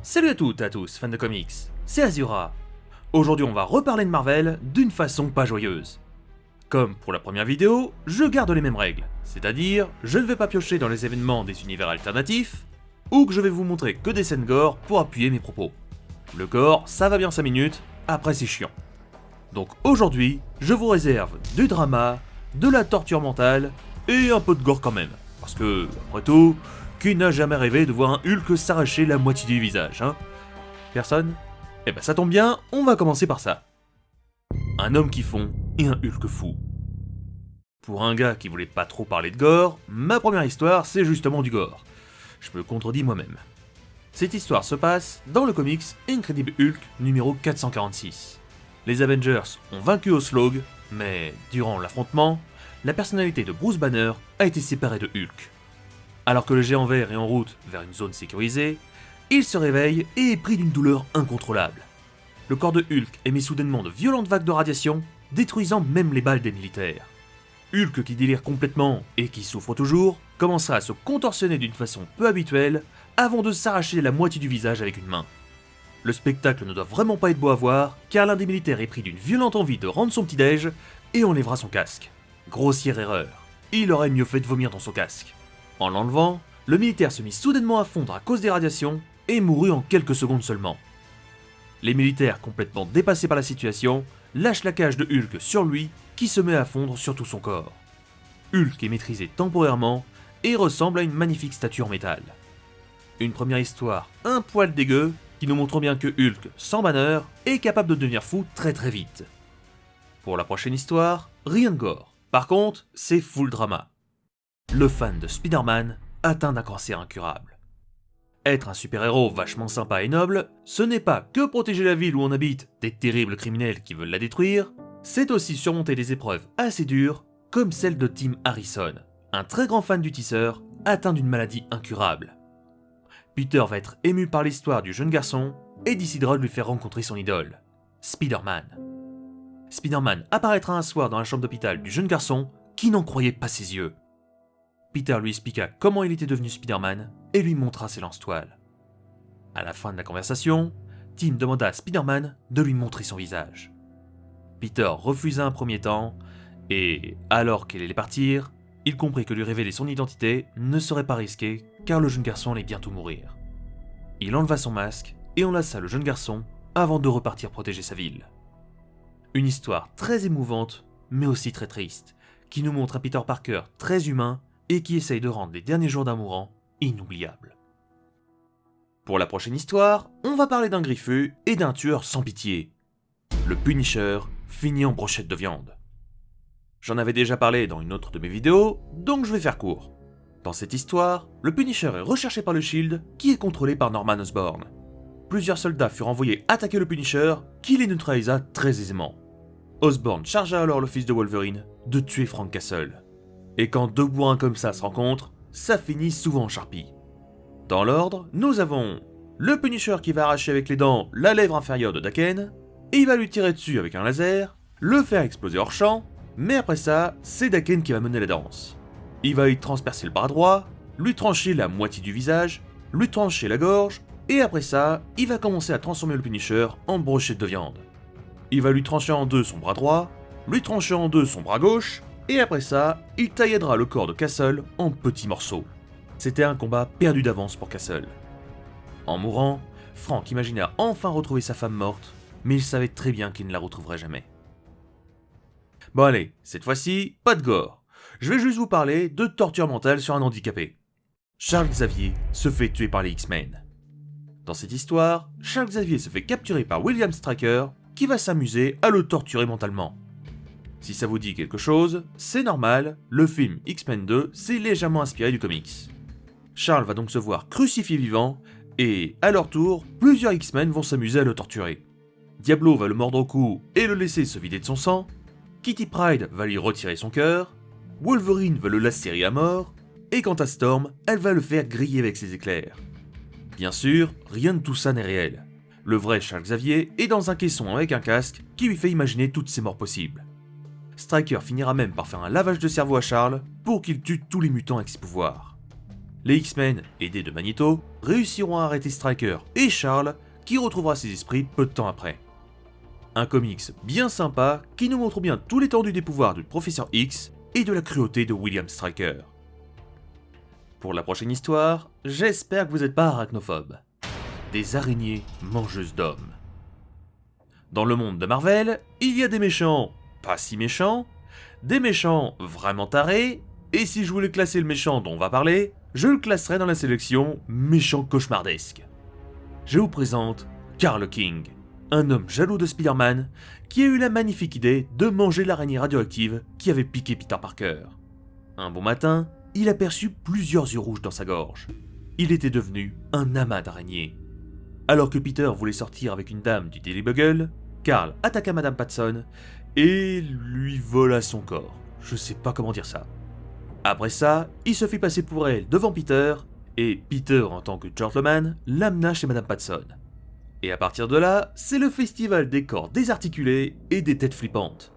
Salut à toutes et à tous, fans de comics, c'est Azura. Aujourd'hui on va reparler de Marvel d'une façon pas joyeuse. Comme pour la première vidéo, je garde les mêmes règles, c'est-à-dire je ne vais pas piocher dans les événements des univers alternatifs, ou que je vais vous montrer que des scènes gore pour appuyer mes propos. Le gore, ça va bien 5 minutes, après c'est chiant. Donc aujourd'hui, je vous réserve du drama, de la torture mentale, et un peu de gore quand même. Parce que, après tout, qui n'a jamais rêvé de voir un Hulk s'arracher la moitié du visage, hein? Personne? Eh ben ça tombe bien, on va commencer par ça. Un homme qui fond et un Hulk fou. Pour un gars qui voulait pas trop parler de gore, ma première histoire c'est justement du gore. Je me contredis moi-même. Cette histoire se passe dans le comics Incredible Hulk numéro 446. Les Avengers ont vaincu Oslog, mais durant l'affrontement, la personnalité de Bruce Banner a été séparée de Hulk. Alors que le géant vert est en route vers une zone sécurisée, il se réveille et est pris d'une douleur incontrôlable. Le corps de Hulk émet soudainement de violentes vagues de radiation, détruisant même les balles des militaires. Hulk, qui délire complètement et qui souffre toujours, commencera à se contorsionner d'une façon peu habituelle avant de s'arracher la moitié du visage avec une main. Le spectacle ne doit vraiment pas être beau à voir, car l'un des militaires est pris d'une violente envie de rendre son petit-déj et enlèvera son casque. Grossière erreur, il aurait mieux fait de vomir dans son casque. En l'enlevant, le militaire se mit soudainement à fondre à cause des radiations et mourut en quelques secondes seulement. Les militaires, complètement dépassés par la situation, lâchent la cage de Hulk sur lui qui se met à fondre sur tout son corps. Hulk est maîtrisé temporairement et ressemble à une magnifique statue en métal. Une première histoire un poil dégueu qui nous montre bien que Hulk, sans Banner, est capable de devenir fou très très vite. Pour la prochaine histoire, rien de gore. Par contre, c'est full drama. Le fan de Spider-Man atteint d'un cancer incurable. Être un super-héros vachement sympa et noble, ce n'est pas que protéger la ville où on habite des terribles criminels qui veulent la détruire, c'est aussi surmonter des épreuves assez dures, comme celle de Tim Harrison, un très grand fan du tisseur, atteint d'une maladie incurable. Peter va être ému par l'histoire du jeune garçon et décidera de lui faire rencontrer son idole, Spider-Man. Spider-Man apparaîtra un soir dans la chambre d'hôpital du jeune garçon qui n'en croyait pas ses yeux. Peter lui expliqua comment il était devenu Spider-Man et lui montra ses lance-toiles. À la fin de la conversation, Tim demanda à Spider-Man de lui montrer son visage. Peter refusa un premier temps et, alors qu'il allait partir, il comprit que lui révéler son identité ne serait pas risqué car le jeune garçon allait bientôt mourir. Il enleva son masque et enlaça le jeune garçon avant de repartir protéger sa ville. Une histoire très émouvante mais aussi très triste qui nous montre un Peter Parker très humain et qui essaye de rendre les derniers jours d'un mourant inoubliables. Pour la prochaine histoire, on va parler d'un griffu et d'un tueur sans pitié. Le Punisher finit en brochette de viande. J'en avais déjà parlé dans une autre de mes vidéos, donc je vais faire court. Dans cette histoire, le Punisher est recherché par le Shield, qui est contrôlé par Norman Osborn. Plusieurs soldats furent envoyés attaquer le Punisher, qui les neutralisa très aisément. Osborn chargea alors le fils de Wolverine de tuer Frank Castle. Et quand deux bourrins comme ça se rencontrent, ça finit souvent en charpie. Dans l'ordre, nous avons le Punisher qui va arracher avec les dents la lèvre inférieure de Daken, et il va lui tirer dessus avec un laser, le faire exploser hors champ, mais après ça, c'est Daken qui va mener la danse. Il va lui transpercer le bras droit, lui trancher la moitié du visage, lui trancher la gorge, et après ça, il va commencer à transformer le Punisher en brochette de viande. Il va lui trancher en deux son bras droit, lui trancher en deux son bras gauche, et après ça, il taillera le corps de Castle en petits morceaux. C'était un combat perdu d'avance pour Castle. En mourant, Frank imagina enfin retrouver sa femme morte, mais il savait très bien qu'il ne la retrouverait jamais. Bon allez, cette fois-ci, pas de gore. Je vais juste vous parler de torture mentale sur un handicapé. Charles Xavier se fait tuer par les X-Men. Dans cette histoire, Charles Xavier se fait capturer par William Stryker, qui va s'amuser à le torturer mentalement. Si ça vous dit quelque chose, c'est normal, le film X-Men 2 s'est légèrement inspiré du comics. Charles va donc se voir crucifié vivant, et à leur tour, plusieurs X-Men vont s'amuser à le torturer. Diablo va le mordre au cou et le laisser se vider de son sang, Kitty Pryde va lui retirer son cœur, Wolverine va le lacérer à mort, et quant à Storm, elle va le faire griller avec ses éclairs. Bien sûr, rien de tout ça n'est réel. Le vrai Charles Xavier est dans un caisson avec un casque qui lui fait imaginer toutes ses morts possibles. Stryker finira même par faire un lavage de cerveau à Charles pour qu'il tue tous les mutants avec ses pouvoirs. Les X-Men, aidés de Magneto, réussiront à arrêter Stryker et Charles, qui retrouvera ses esprits peu de temps après. Un comics bien sympa qui nous montre bien tout l'étendue des pouvoirs du Professeur X et de la cruauté de William Stryker. Pour la prochaine histoire, j'espère que vous n'êtes pas arachnophobe. Des araignées mangeuses d'hommes. Dans le monde de Marvel, il y a des méchants pas si méchants, des méchants vraiment tarés, et si je voulais classer le méchant dont on va parler, je le classerais dans la sélection méchant cauchemardesque. Je vous présente Carl King, un homme jaloux de Spider-Man qui a eu la magnifique idée de manger l'araignée radioactive qui avait piqué Peter Parker. Un bon matin, il aperçut plusieurs yeux rouges dans sa gorge. Il était devenu un amas d'araignées. Alors que Peter voulait sortir avec une dame du Daily Bugle, Carl attaqua Madame Patson et lui vola son corps. Je sais pas comment dire ça. Après ça, il se fit passer pour elle devant Peter, et Peter, en tant que gentleman, l'amena chez Madame Patson. Et à partir de là, c'est le festival des corps désarticulés et des têtes flippantes.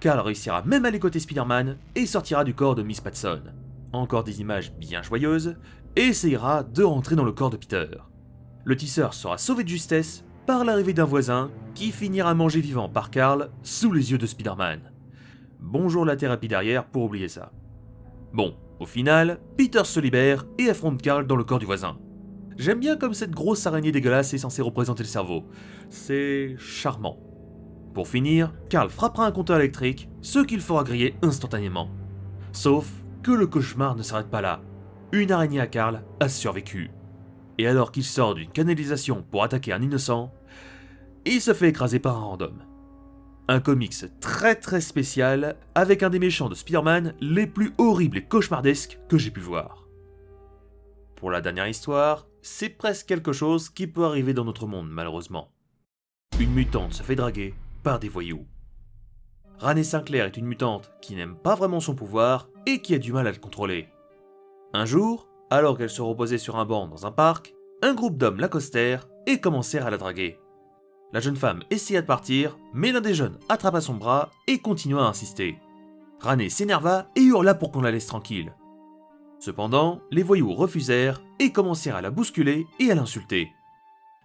Carl réussira même à ligoter Spider-Man et sortira du corps de Miss Patson. Encore des images bien joyeuses, et essayera de rentrer dans le corps de Peter. Le tisseur sera sauvé de justesse par l'arrivée d'un voisin qui finira mangé vivant par Carl sous les yeux de Spider-Man. Bonjour la thérapie derrière pour oublier ça. Bon, au final, Peter se libère et affronte Carl dans le corps du voisin. J'aime bien comme cette grosse araignée dégueulasse est censée représenter le cerveau. C'est charmant. Pour finir, Carl frappera un compteur électrique, ce qui le fera griller instantanément. Sauf que le cauchemar ne s'arrête pas là. Une araignée à Carl a survécu. Et alors qu'il sort d'une canalisation pour attaquer un innocent, il se fait écraser par un random. Un comics très spécial avec un des méchants de Spider-Man les plus horribles et cauchemardesques que j'ai pu voir. Pour la dernière histoire, c'est presque quelque chose qui peut arriver dans notre monde malheureusement. Une mutante se fait draguer par des voyous. Rannée Sinclair est une mutante qui n'aime pas vraiment son pouvoir et qui a du mal à le contrôler. Un jour, alors qu'elle se reposait sur un banc dans un parc, un groupe d'hommes l'accostèrent et commencèrent à la draguer. La jeune femme essaya de partir, mais l'un des jeunes attrapa son bras et continua à insister. Rannée s'énerva et hurla pour qu'on la laisse tranquille. Cependant, les voyous refusèrent et commencèrent à la bousculer et à l'insulter.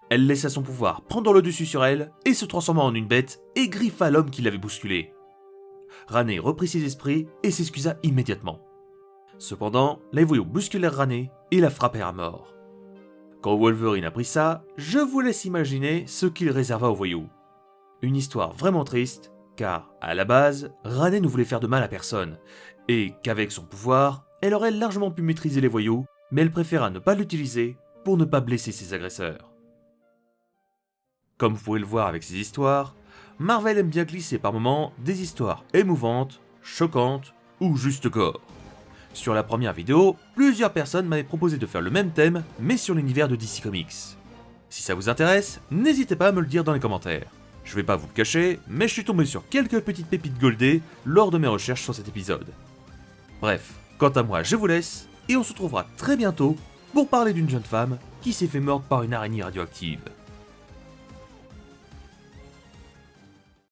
Elle laissa son pouvoir prendre le dessus sur elle et se transforma en une bête et griffa l'homme qui l'avait bousculée. Rannée reprit ses esprits et s'excusa immédiatement. Cependant, les voyous bousculèrent Rannée et la frappèrent à mort. Quand Wolverine apprit ça, je vous laisse imaginer ce qu'il réserva aux voyous. Une histoire vraiment triste, car, à la base, Rannée ne voulait faire de mal à personne, et qu'avec son pouvoir, elle aurait largement pu maîtriser les voyous, mais elle préféra ne pas l'utiliser pour ne pas blesser ses agresseurs. Comme vous pouvez le voir avec ces histoires, Marvel aime bien glisser par moments des histoires émouvantes, choquantes ou juste gore. Sur la première vidéo, plusieurs personnes m'avaient proposé de faire le même thème, mais sur l'univers de DC Comics. Si ça vous intéresse, n'hésitez pas à me le dire dans les commentaires. Je vais pas vous le cacher, mais je suis tombé sur quelques petites pépites goldées lors de mes recherches sur cet épisode. Bref, quant à moi je vous laisse, et on se retrouvera très bientôt pour parler d'une jeune femme qui s'est fait mordre par une araignée radioactive.